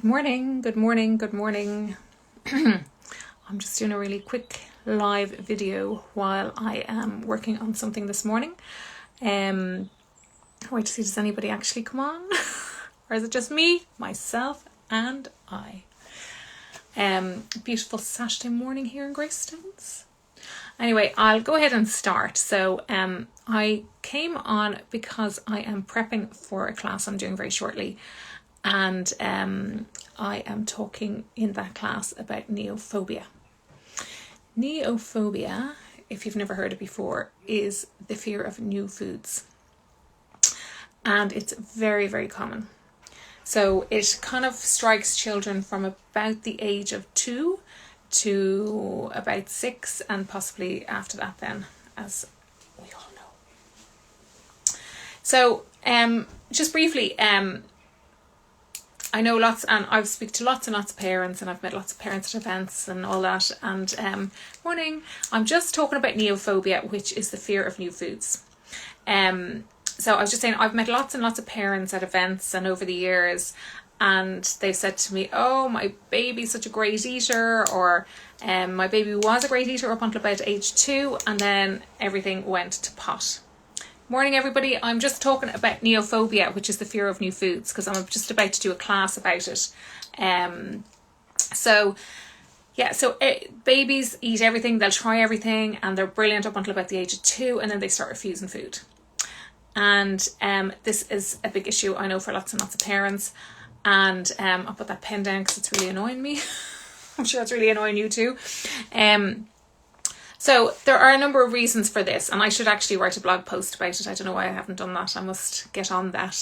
Good morning. I'm just doing a really quick live video while I am working on something this morning. Wait to see, does anybody actually come on? Or is it just me, myself and I? Beautiful Saturday morning here in Greystones. Anyway, I'll go ahead and start. So I came on because I am prepping for a class I'm doing very shortly. And I am talking in that class about neophobia. Neophobia, if you've never heard it before, is the fear of new foods. And it's very, very common. So it kind of strikes children from about the age of 2 to about 6, and possibly after that then, as we all know. So just briefly, I know lots, and I've speak to lots and lots of parents, and I've met lots of parents at events and all that. And morning, I'm just talking about neophobia, which is the fear of new foods. So I was just saying, I've met lots and lots of parents at events and over the years, and they've said to me, "Oh, my baby's such a great eater," or "My baby was a great eater up until about age 2, and then everything went to pot." Morning everybody, I'm just talking about neophobia, which is the fear of new foods, because I'm just about to do a class about it. Babies eat everything, they'll try everything, and they're brilliant up until about the age of 2, and then they start refusing food. And this is a big issue, I know, for lots and lots of parents. And I'll put that pen down because it's really annoying me. I'm sure it's really annoying you too. So there are a number of reasons for this, and I should actually write a blog post about it. I don't know why I haven't done that. I must get on that.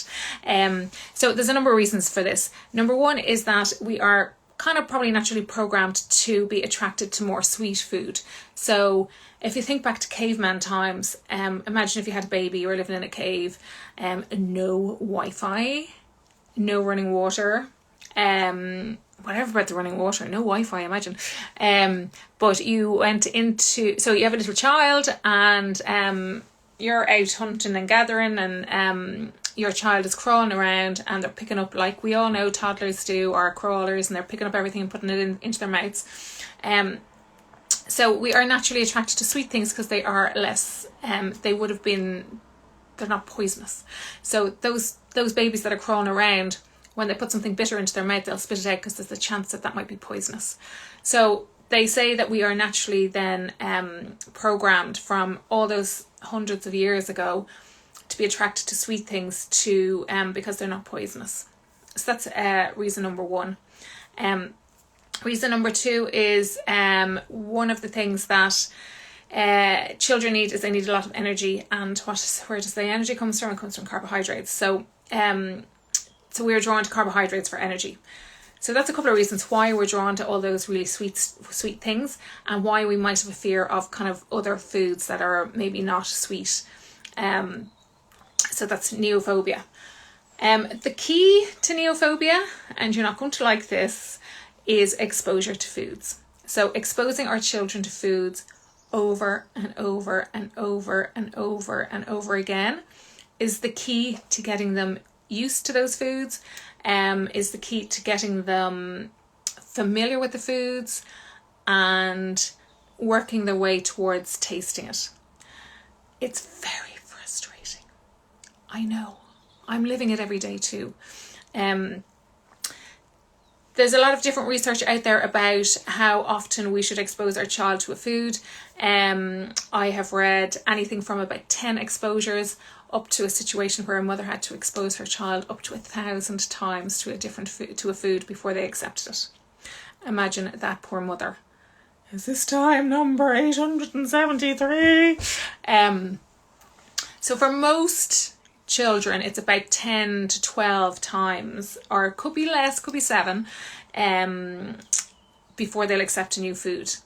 So there's a number of reasons for this. Number one is that we are kind of probably naturally programmed to be attracted to more sweet food. So if you think back to caveman times, imagine if you had a baby, you were living in a cave, no Wi-Fi, no running water, whatever about the running water, no Wi-Fi, imagine. But you went into, so you have a little child, and you're out hunting and gathering, and your child is crawling around, and they're picking up, like we all know toddlers do, or crawlers, and they're picking up everything and putting it into their mouths. So we are naturally attracted to sweet things because they are less, they're not poisonous. So those babies that are crawling around, when they put something bitter into their mouth, they'll spit it out because there's a chance that might be poisonous. So they say that we are naturally then programmed from all those hundreds of years ago to be attracted to sweet things because they're not poisonous. So that's reason number one. Reason number two is one of the things that children need is they need a lot of energy. And where does the energy come from? It comes from carbohydrates. So we're drawn to carbohydrates for energy. So that's a couple of reasons why we're drawn to all those really sweet things, and why we might have a fear of kind of other foods that are maybe not sweet. So that's neophobia. The key to neophobia, and you're not going to like this, is exposure to foods. So exposing our children to foods over and over and over and over and over again is the key to getting them used to those foods, is the key to getting them familiar with the foods and working their way towards tasting it. It's very frustrating. I know. I'm living it every day too. There's a lot of different research out there about how often we should expose our child to a food. I have read anything from about 10 exposures up to a situation where a mother had to expose her child up to 1,000 times to a food before they accepted it. Imagine that poor mother. Is this time number 873? So for most children, it's about 10 to 12 times, or it could be less, could be 7, before they'll accept a new food.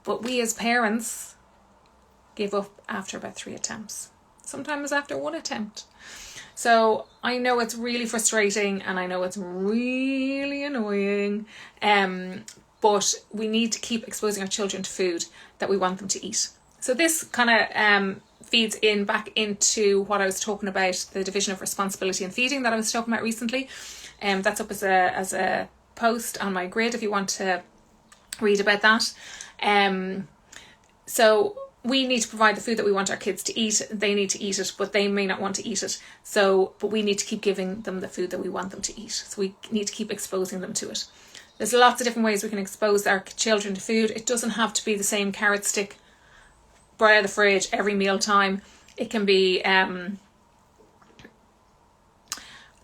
But we as parents give up after about 3 attempts. Sometimes after 1 attempt. So I know it's really frustrating, and I know it's really annoying, but we need to keep exposing our children to food that we want them to eat. So this kind of feeds in back into what I was talking about, the division of responsibility and feeding that I was talking about recently. That's up as a post on my grid if you want to read about that. So we need to provide the food that we want our kids to eat. They need to eat it, but they may not want to eat it. But we need to keep giving them the food that we want them to eat. So we need to keep exposing them to it. There's lots of different ways we can expose our children to food. It doesn't have to be the same carrot stick right out of the fridge every meal time. It can be...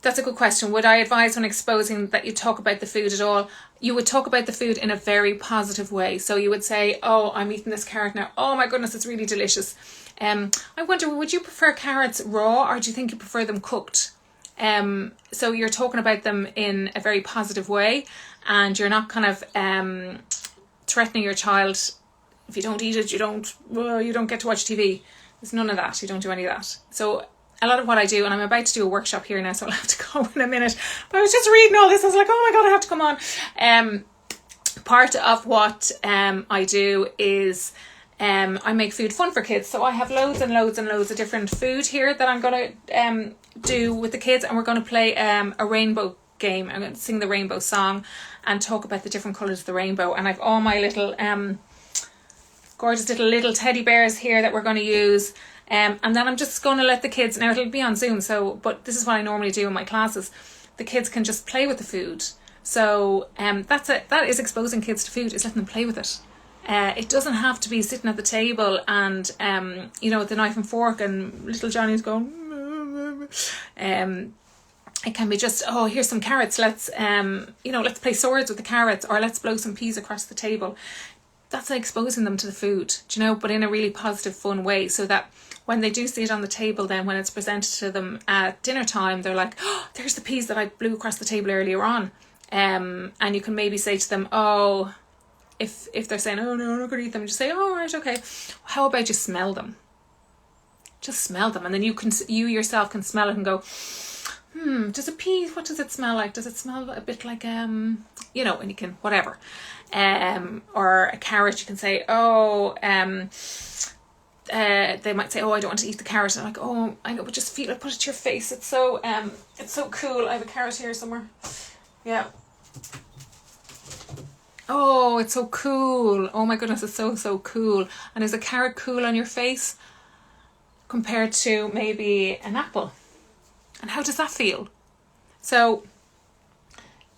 That's a good question. Would I advise when exposing that you talk about the food at all? You would talk about the food in a very positive way. So you would say, oh, I'm eating this carrot now. Oh my goodness, it's really delicious. I wonder, would you prefer carrots raw or do you think you prefer them cooked? So you're talking about them in a very positive way, and you're not kind of threatening your child. If you don't eat it, you don't get to watch TV. There's none of that. You don't do any of that. So a lot of what I do, and I'm about to do a workshop here now, so I'll have to go in a minute. But I was just reading all this. I was like, oh my God, I have to come on. Part of what I do is I make food fun for kids. So I have loads and loads and loads of different food here that I'm going to do with the kids. And we're going to play a rainbow game. I'm going to sing the rainbow song and talk about the different colours of the rainbow. And I've all my little gorgeous little teddy bears here that we're going to use. And then I'm just going to let the kids, now it'll be on Zoom, but this is what I normally do in my classes. The kids can just play with the food. So that is exposing kids to food, is letting them play with it. It doesn't have to be sitting at the table and, with the knife and fork and little Johnny's going, it can be just, oh, here's some carrots. Let's play swords with the carrots, or let's blow some peas across the table. That's like exposing them to the food, but in a really positive, fun way, so that when they do see it on the table, then when it's presented to them at dinner time, they're like, oh, there's the peas that I blew across the table earlier on. And you can maybe say to them, oh, if they're saying, oh no, I'm not going to eat them, just say, oh, right, okay. How about you smell them? Just smell them. And then you yourself can smell it and go, does a pea, what does it smell like? Does it smell a bit like, and you can, whatever. Or a carrot, you can say, they might say, oh, I don't want to eat the carrot. And I'm like, oh, I know, but just feel it, put it to your face. It's so cool. I have a carrot here somewhere. Yeah. Oh, it's so cool. Oh my goodness, it's so cool. And is a carrot cool on your face compared to maybe an apple? And how does that feel? So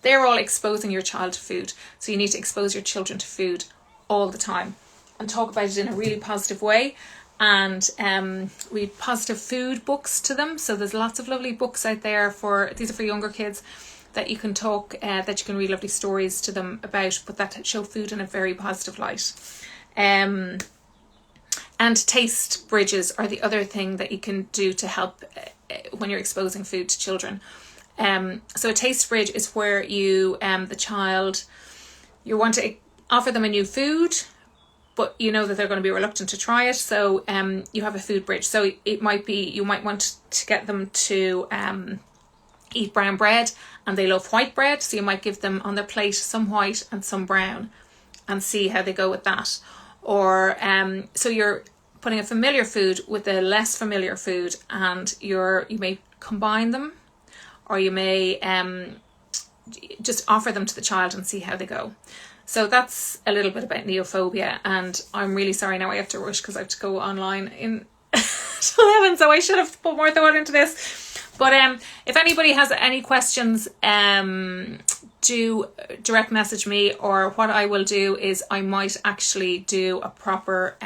they're all exposing your child to food. So you need to expose your children to food all the time and talk about it in a really positive way. And read positive food books to them. So there's lots of lovely books out there these are for younger kids, that you can that you can read lovely stories to them about, but that show food in a very positive light. And taste bridges are the other thing that you can do to help when you're exposing food to children. So a taste bridge is where you want to offer them a new food, but you know that they're going to be reluctant to try it. So you have a food bridge. So it might be, you might want to get them to eat brown bread, and they love white bread. So you might give them on their plate some white and some brown and see how they go with that. Or so you're putting a familiar food with a less familiar food, and you may combine them, or you may just offer them to the child and see how they go. So that's a little bit about neophobia, and I'm really sorry now I have to rush because I have to go online in 11, so I should have put more thought into this. But if anybody has any questions, do direct message me, or what I will do is I might actually do a proper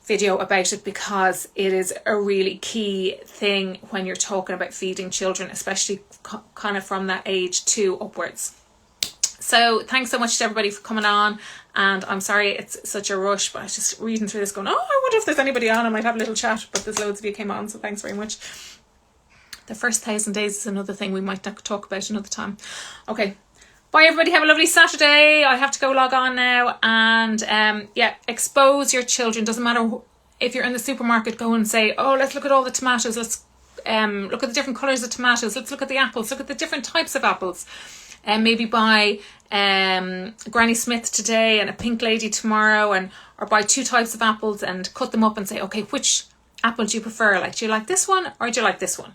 video about it, because it is a really key thing when you're talking about feeding children, especially kind of from that age 2 upwards. So thanks so much to everybody for coming on, and I'm sorry it's such a rush, but I was just reading through this going, oh, I wonder if there's anybody on. I might have a little chat, but there's loads of you came on, so thanks very much. The first 1,000 days is another thing we might talk about another time. Okay, bye everybody, have a lovely Saturday. I have to go log on now, and expose your children. Doesn't matter if you're in the supermarket, go and say, oh, let's look at all the tomatoes, let's look at the different colours of tomatoes, let's look at the apples, look at the different types of apples. And maybe buy Granny Smith today and a Pink Lady tomorrow, or buy 2 types of apples and cut them up and say, okay, which apple do you prefer? Like, do you like this one or do you like this one?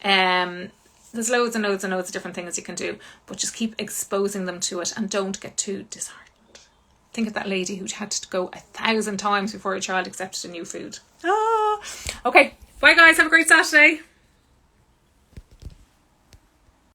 And There's loads and loads and loads of different things you can do, but just keep exposing them to it and don't get too disheartened. Think of that lady who'd had to go 1,000 times before her child accepted a new food. Okay, bye guys, have a great Saturday.